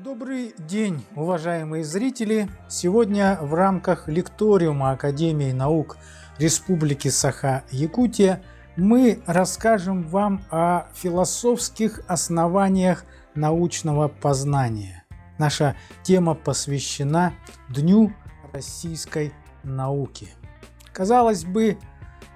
Добрый день, уважаемые зрители! Сегодня в рамках лекториума Академии наук Республики Саха-Якутия мы расскажем вам о философских основаниях научного познания. Наша тема посвящена Дню российской науки. Казалось бы,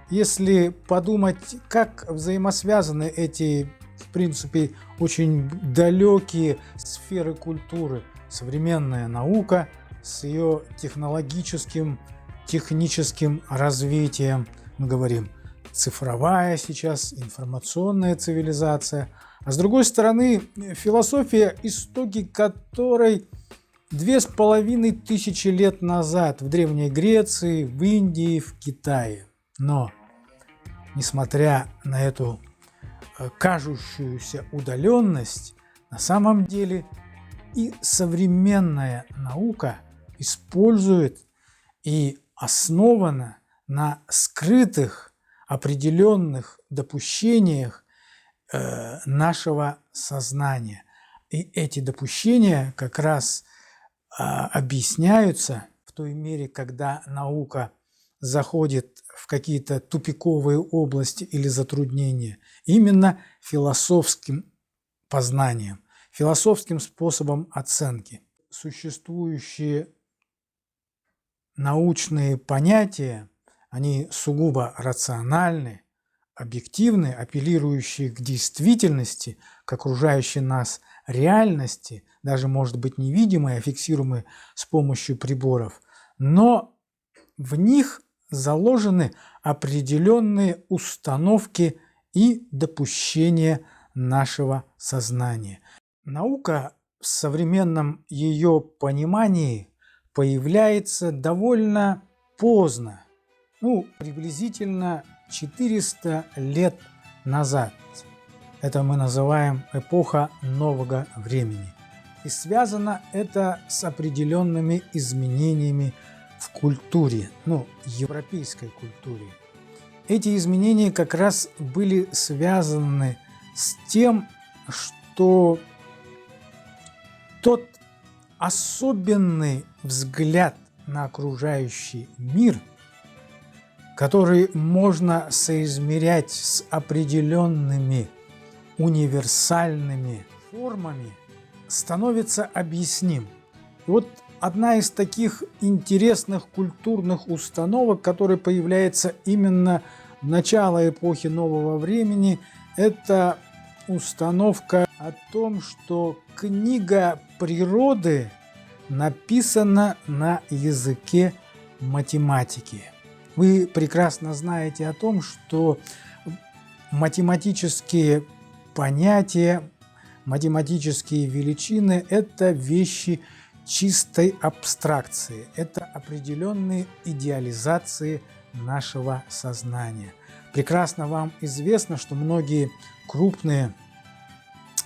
если подумать, как взаимосвязаны эти, в принципе, очень далекие сферы культуры, современная наука с ее техническим развитием, мы говорим, цифровая сейчас, информационная цивилизация, а с другой стороны, философия, истоки которой 2500 лет назад в Древней Греции, в Индии, в Китае. Но, несмотря на эту кажущуюся удаленность, на самом деле и современная наука использует и основана на скрытых определенных допущениях нашего сознания. И эти допущения как раз объясняются в той мере, когда наука заходит в какие-то тупиковые области или затруднения, именно философским познанием, философским способом оценки. Существующие научные понятия, они сугубо рациональны, объективны, апеллирующие к действительности, к окружающей нас реальности, даже, может быть, невидимые, а фиксируемые с помощью приборов, но в них заложены определенные установки и допущения нашего сознания. Наука в современном ее понимании появляется довольно поздно, приблизительно 400 лет назад. Это мы называем эпоха нового времени. И связано это с определенными изменениями в культуре, европейской культуре. Эти изменения как раз были связаны с тем, что тот особенный взгляд на окружающий мир, который можно соизмерять с определенными универсальными формами, становится объясним. И вот одна из таких интересных культурных установок, которая появляется именно в начало эпохи нового времени, это установка о том, что книга природы написана на языке математики. Вы прекрасно знаете о том, что математические понятия, математические величины – это вещи чистой абстракции, это определенные идеализации нашего сознания. Прекрасно вам известно, что многие крупные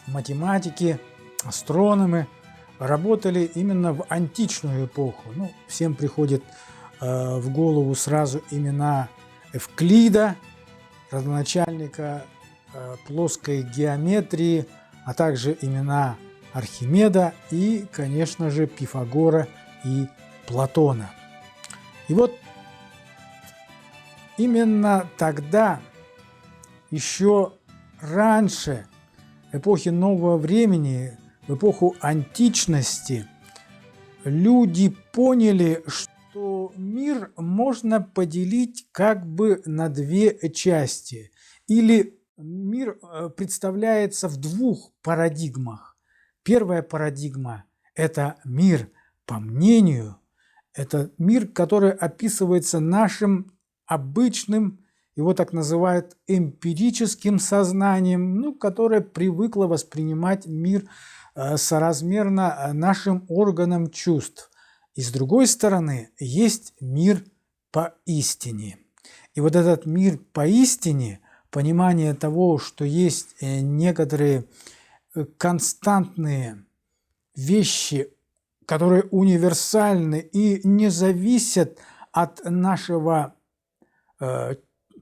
математики, астрономы работали именно в античную эпоху. Всем приходит в голову сразу имена Эвклида, родоначальника плоской геометрии, а также имена Архимеда и, конечно же, Пифагора и Платона. И вот именно тогда, еще раньше эпохи нового времени, в эпоху античности, люди поняли, что мир можно поделить как бы на две части. Или мир представляется в двух парадигмах. Первая парадигма – это мир по мнению, это мир, который описывается нашим обычным, его так называют эмпирическим сознанием, которое привыкло воспринимать мир соразмерно нашим органам чувств. И с другой стороны, есть мир по истине. И вот этот мир по истине, понимание того, что есть некоторые константные вещи, которые универсальны и не зависят от нашего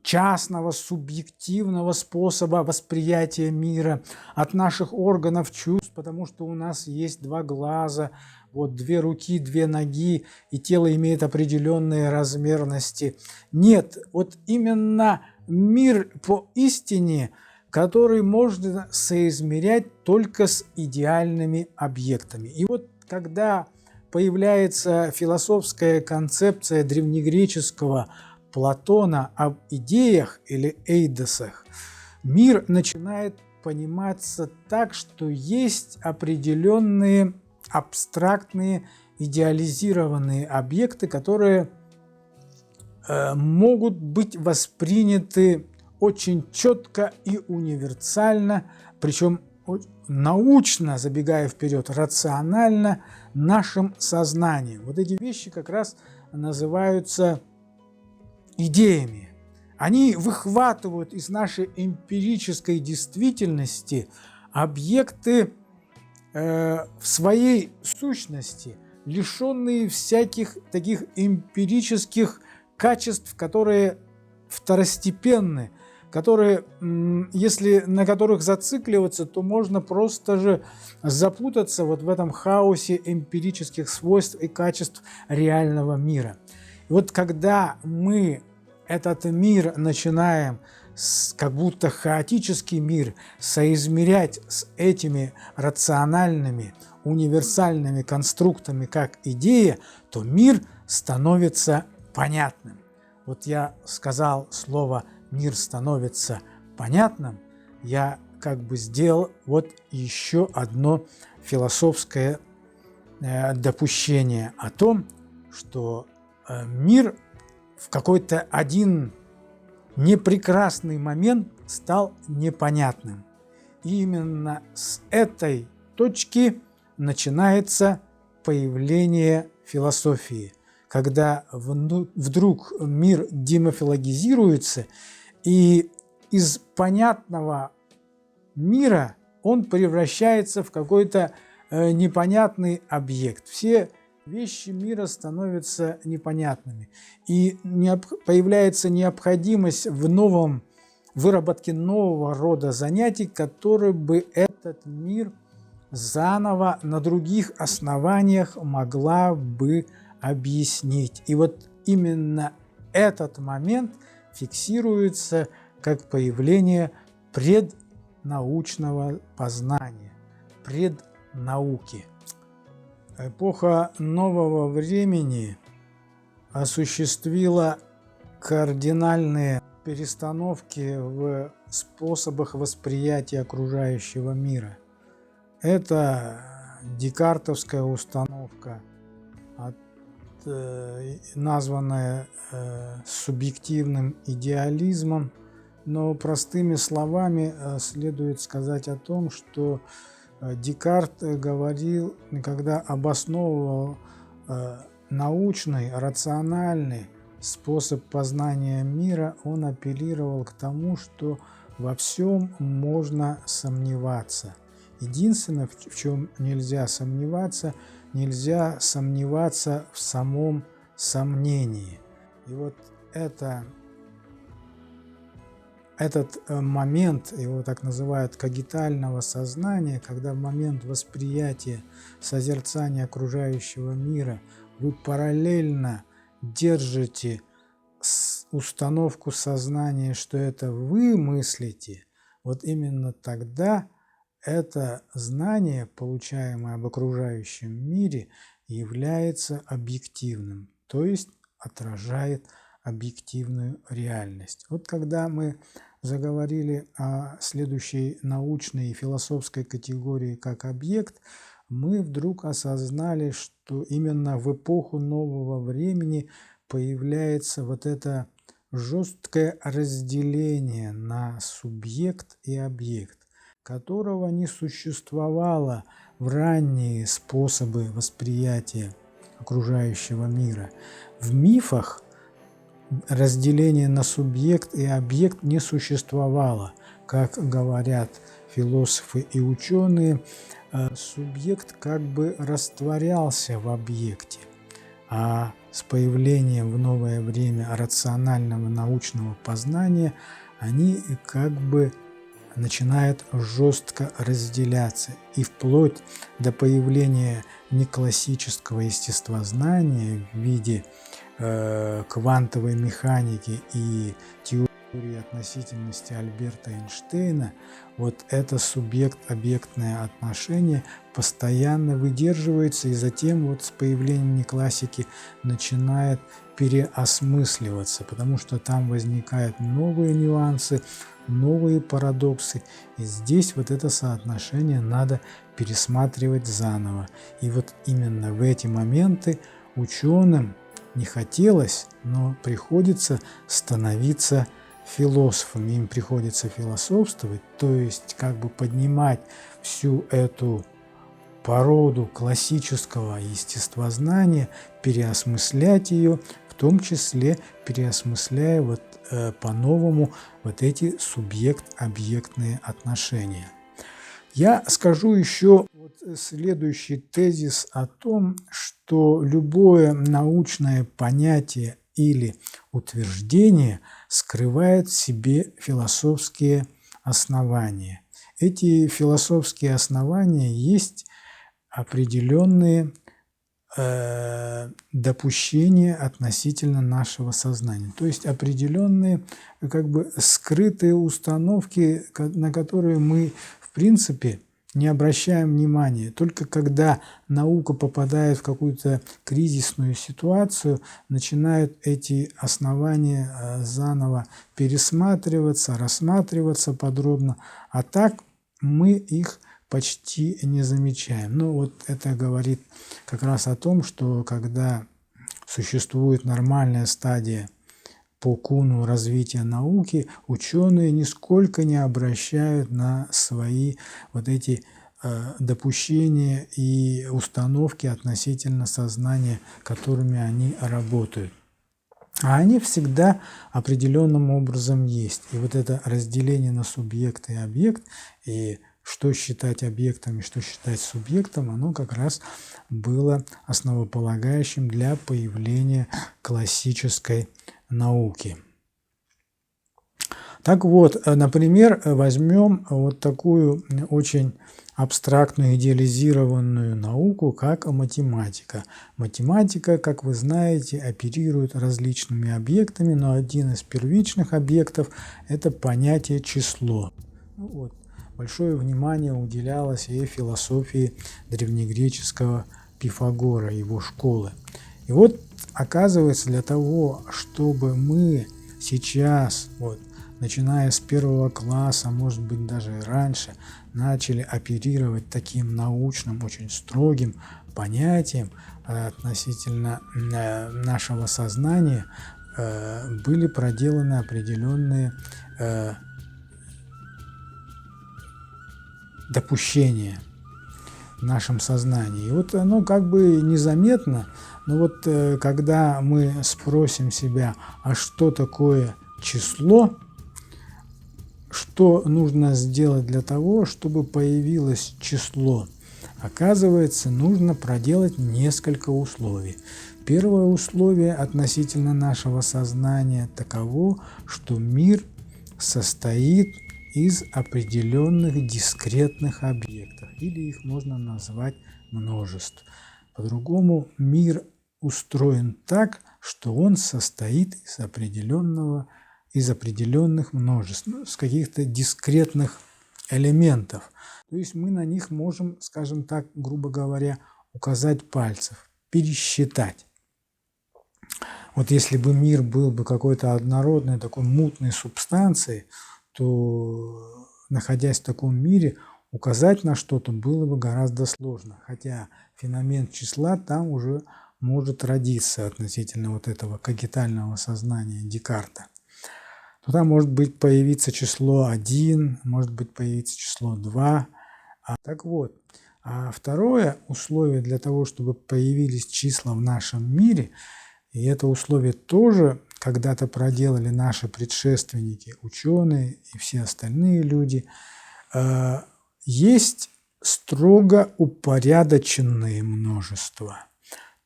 частного, субъективного способа восприятия мира, от наших органов чувств, потому что у нас есть два глаза, вот две руки, две ноги, и тело имеет определенные размерности. Нет, вот именно мир по истине, который можно соизмерять только с идеальными объектами. И вот когда появляется философская концепция древнегреческого Платона об идеях или эйдосах, мир начинает пониматься так, что есть определенные абстрактные, идеализированные объекты, которые могут быть восприняты очень четко и универсально, причем научно, забегая вперед, рационально нашим сознанием. Вот эти вещи как раз называются идеями. Они выхватывают из нашей эмпирической действительности объекты в своей сущности, лишенные всяких таких эмпирических качеств, которые второстепенны, которые, если на которых зацикливаться, то можно просто же запутаться вот в этом хаосе эмпирических свойств и качеств реального мира. И вот когда мы этот мир начинаем, как будто хаотический мир, соизмерять с этими рациональными, универсальными конструктами как идея, то мир становится понятным. Вот я сказал слово «мир становится понятным», я как бы сделал вот еще одно философское допущение о том, что мир в какой-то один непрекрасный момент стал непонятным. И именно с этой точки начинается появление философии, когда вдруг мир демофилогизируется, и из понятного мира он превращается в какой-то непонятный объект. Все вещи мира становятся непонятными, и появляется необходимость в выработке нового рода занятий, которые бы этот мир заново на других основаниях могла бы объяснить. И вот именно этот момент фиксируется как появление преднаучного познания, преднауки. Эпоха нового времени осуществила кардинальные перестановки в способах восприятия окружающего мира. Это декартовская установка, названная субъективным идеализмом, но простыми словами следует сказать о том, что Декарт говорил, когда обосновывал научный, рациональный способ познания мира, он апеллировал к тому, что во всем можно сомневаться. Единственное, в чем нельзя сомневаться в самом сомнении. И вот этот момент, его так называют когитального сознания, когда в момент восприятия, созерцания окружающего мира вы параллельно держите установку сознания, что это вы мыслите, вот именно тогда это знание, получаемое об окружающем мире, является объективным, то есть отражает объективную реальность. Вот когда мы заговорили о следующей научной и философской категории как объект, мы вдруг осознали, что именно в эпоху нового времени появляется вот это жесткое разделение на субъект и объект, которого не существовало в ранние способы восприятия окружающего мира. В мифах разделение на субъект и объект не существовало. Как говорят философы и ученые, субъект как бы растворялся в объекте. а с появлением в новое время рационального научного познания они как бы начинают жестко разделяться, и вплоть до появления неклассического естествознания в виде квантовой механики и теории относительности Альберта Эйнштейна, вот это субъект-объектное отношение постоянно выдерживается, и затем вот с появлением неклассики начинает переосмысливаться, потому что там возникают новые нюансы, новые парадоксы, и здесь вот это соотношение надо пересматривать заново. И вот именно в эти моменты ученым не хотелось, но приходится становиться философами, им приходится философствовать, то есть как бы поднимать всю эту породу классического естествознания, переосмыслять ее, в том числе переосмысляя вот по-новому вот эти субъект-объектные отношения. Я скажу еще вот следующий тезис о том, что любое научное понятие или утверждение скрывает в себе философские основания. Эти философские основания есть определенные допущения относительно нашего сознания, то есть определенные как бы скрытые установки, на которые мы в принципе не обращаем внимания. Только когда наука попадает в какую-то кризисную ситуацию, начинают эти основания заново пересматриваться, рассматриваться подробно, а так мы их почти не замечаем. Ну вот это говорит как раз о том, что когда существует нормальная стадия по Куну развития науки, ученые нисколько не обращают на свои вот эти допущения и установки относительно сознания, которыми они работают. А они всегда определенным образом есть. И вот это разделение на субъект и объект, и что считать объектом и что считать субъектом, оно как раз было основополагающим для появления классической науки. Так вот, например, возьмем вот такую очень абстрактную, идеализированную науку, как математика. Математика, как вы знаете, оперирует различными объектами, но один из первичных объектов – это понятие число. Вот. Большое внимание уделялось и философии древнегреческого Пифагора, его школы. И вот, оказывается, для того, чтобы мы сейчас, вот, начиная с 1 класса, может быть, даже и раньше, начали оперировать таким научным, очень строгим понятием относительно нашего сознания, были проделаны определенные допущения в нашем сознании. И вот оно как бы незаметно, но вот когда мы спросим себя, а что такое число, что нужно сделать для того, чтобы появилось число, оказывается, нужно проделать несколько условий. Первое условие относительно нашего сознания таково, что мир состоит из определенных дискретных объектов, или их можно назвать множеств. По-другому, мир устроен так, что он состоит из определенных множеств, с каких-то дискретных элементов. То есть мы на них можем, скажем так, грубо говоря, указать пальцев, пересчитать. Вот если бы мир был бы какой-то однородной, такой мутной субстанцией, то, находясь в таком мире, указать на что-то было бы гораздо сложно. Хотя феномен числа там уже может родиться относительно вот этого когитального сознания Декарта. Туда может быть появиться число 1, может быть появиться число 2. Так вот, а второе условие для того, чтобы появились числа в нашем мире, и это условие тоже когда-то проделали наши предшественники, ученые и все остальные люди, есть строго упорядоченные множества.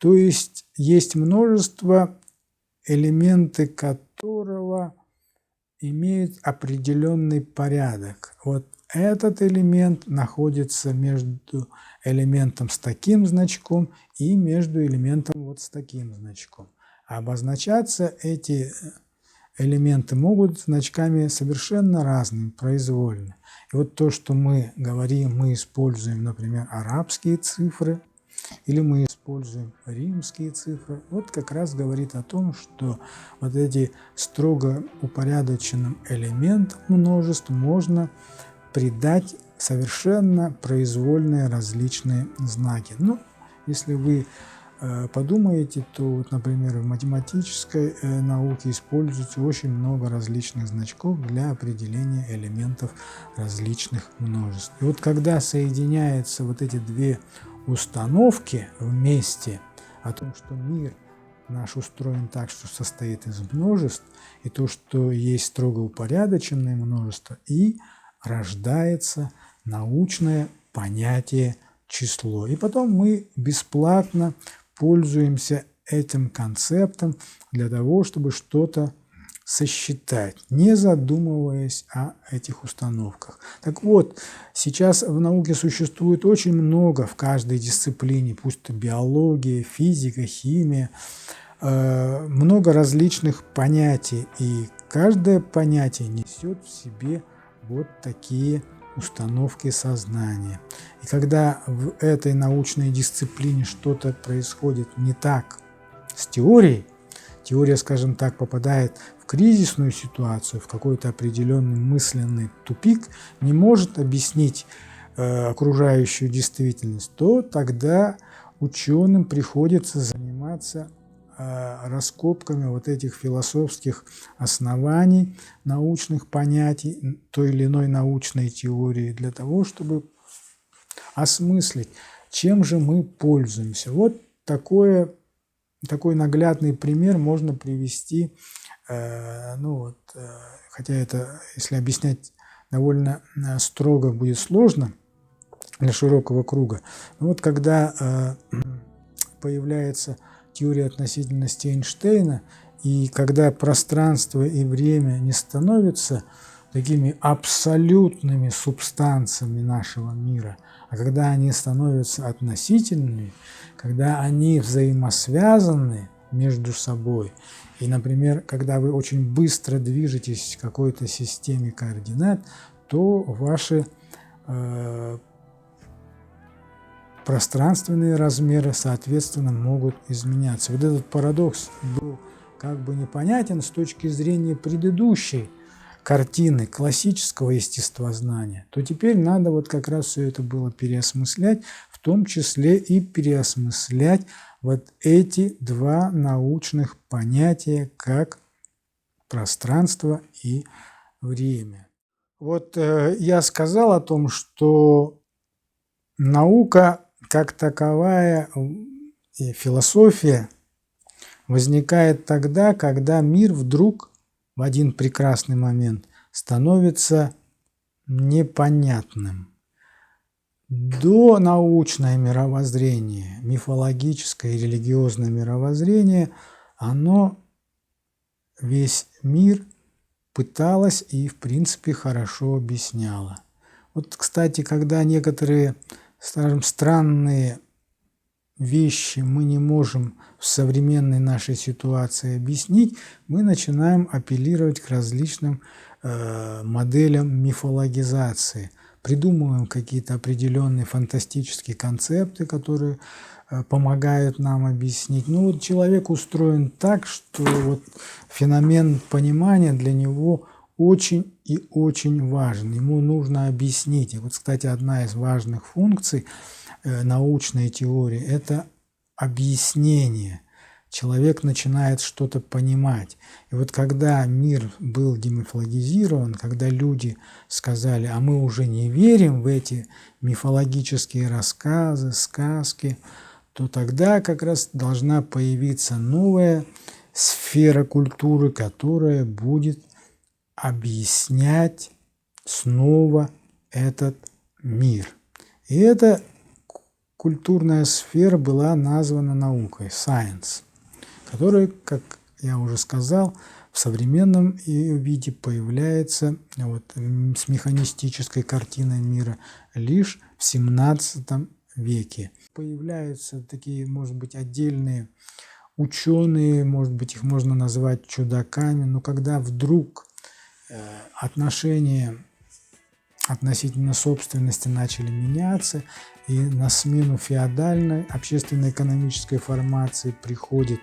То есть есть множество, элементы которого имеют определенный порядок. Вот этот элемент находится между элементом с таким значком и между элементом вот с таким значком. А обозначаться эти элементы могут значками совершенно разными, произвольно. И вот то, что мы говорим, мы используем, например, арабские цифры, или мы используем римские цифры, вот как раз говорит о том, что вот эти строго упорядоченным элементам множеств можно придать совершенно произвольные различные знаки. Ну, если вы подумаете, то, вот, например, в математической науке используется очень много различных значков для определения элементов различных множеств. И вот когда соединяются вот эти две установки вместе о том, что мир наш устроен так, что состоит из множеств, и то, что есть строго упорядоченное множество, и рождается научное понятие число. И потом мы бесплатно пользуемся этим концептом для того, чтобы что-то сосчитать, не задумываясь о этих установках. Так вот, сейчас в науке существует очень много в каждой дисциплине, пусть это биология, физика, химия, много различных понятий, и каждое понятие несет в себе вот такие установки сознания. И когда в этой научной дисциплине что-то происходит не так с теорией, теория, скажем так, попадает в кризисную ситуацию, в какой-то определенный мысленный тупик, не может объяснить окружающую действительность, то тогда ученым приходится заниматься раскопками вот этих философских оснований, научных понятий, той или иной научной теории, для того, чтобы осмыслить, чем же мы пользуемся. Вот такой наглядный пример можно привести, хотя это, если объяснять довольно строго, будет сложно для широкого круга. Но вот когда появляется теория относительности Эйнштейна, и когда пространство и время не становятся такими абсолютными субстанциями нашего мира, а когда они становятся относительными, когда они взаимосвязаны между собой, и, например, когда вы очень быстро движетесь в какой-то системе координат, то ваши пространственные размеры, соответственно, могут изменяться. Вот этот парадокс был как бы непонятен с точки зрения предыдущей картины классического естествознания, то теперь надо вот как раз все это было переосмыслять, в том числе и переосмыслять вот эти два научных понятия, как пространство и время. Вот я сказал о том, что наука как таковая и философия возникает тогда, когда мир вдруг в один прекрасный момент становится непонятным. Донаучное мировоззрение, мифологическое и религиозное мировоззрение, оно весь мир пыталось и, в принципе, хорошо объясняло. Вот, кстати, когда некоторые, скажем, странные вещи мы не можем в современной нашей ситуации объяснить, мы начинаем апеллировать к различным моделям мифологизации, придумываем какие-то определенные фантастические концепты, которые помогают нам объяснить. Ну вот человек устроен так, что вот феномен понимания для него очень и очень важен. Ему нужно объяснить. И вот, кстати, одна из важных функций научной теории – это объяснение. Человек начинает что-то понимать. И вот когда мир был демифологизирован, когда люди сказали, а мы уже не верим в эти мифологические рассказы, сказки, то тогда как раз должна появиться новая сфера культуры, которая будет объяснять снова этот мир. И это культурная сфера была названа наукой, science, которая, как я уже сказал, в современном ее виде появляется с механистической картиной мира лишь в XVII веке. Появляются такие, может быть, отдельные ученые, может быть, их можно назвать чудаками, но когда вдруг отношения относительно собственности начали меняться, и на смену феодальной общественно-экономической формации приходит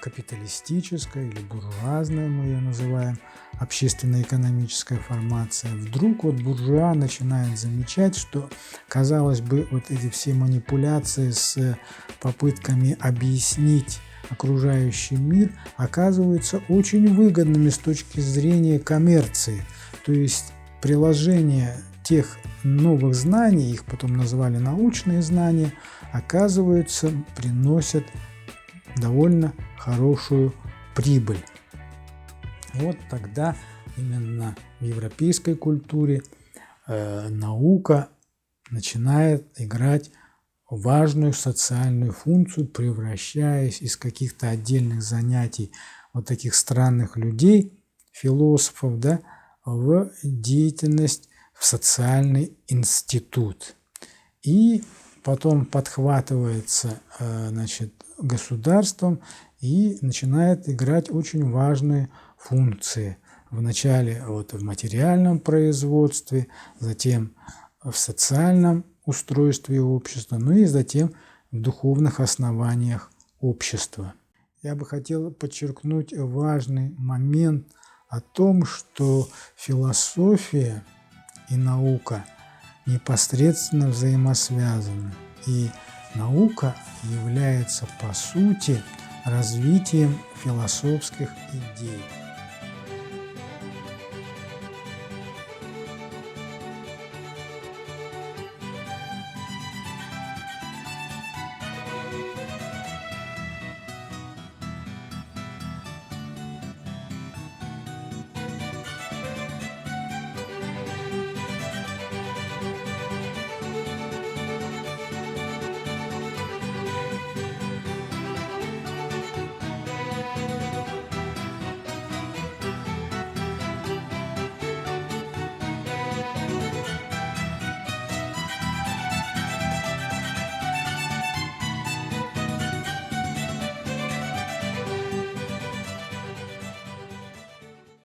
капиталистическая или буржуазная, мы ее называем, общественно-экономическая формация, вдруг буржуа начинает замечать, что, казалось бы, эти все манипуляции с попытками объяснить окружающий мир оказываются очень выгодными с точки зрения коммерции, то есть приложение тех новых знаний, их потом назвали научные знания, оказывается, приносят довольно хорошую прибыль. Тогда именно в европейской культуре наука начинает играть важную социальную функцию, превращаясь из каких-то отдельных занятий таких странных людей, философов, в деятельность, в социальный институт. И потом подхватывается государством и начинает играть очень важные функции. Вначале в материальном производстве, затем в социальном устройстве общества, и затем в духовных основаниях общества. Я бы хотел подчеркнуть важный момент о том, что философия и наука непосредственно взаимосвязаны, и наука является, по сути, развитием философских идей.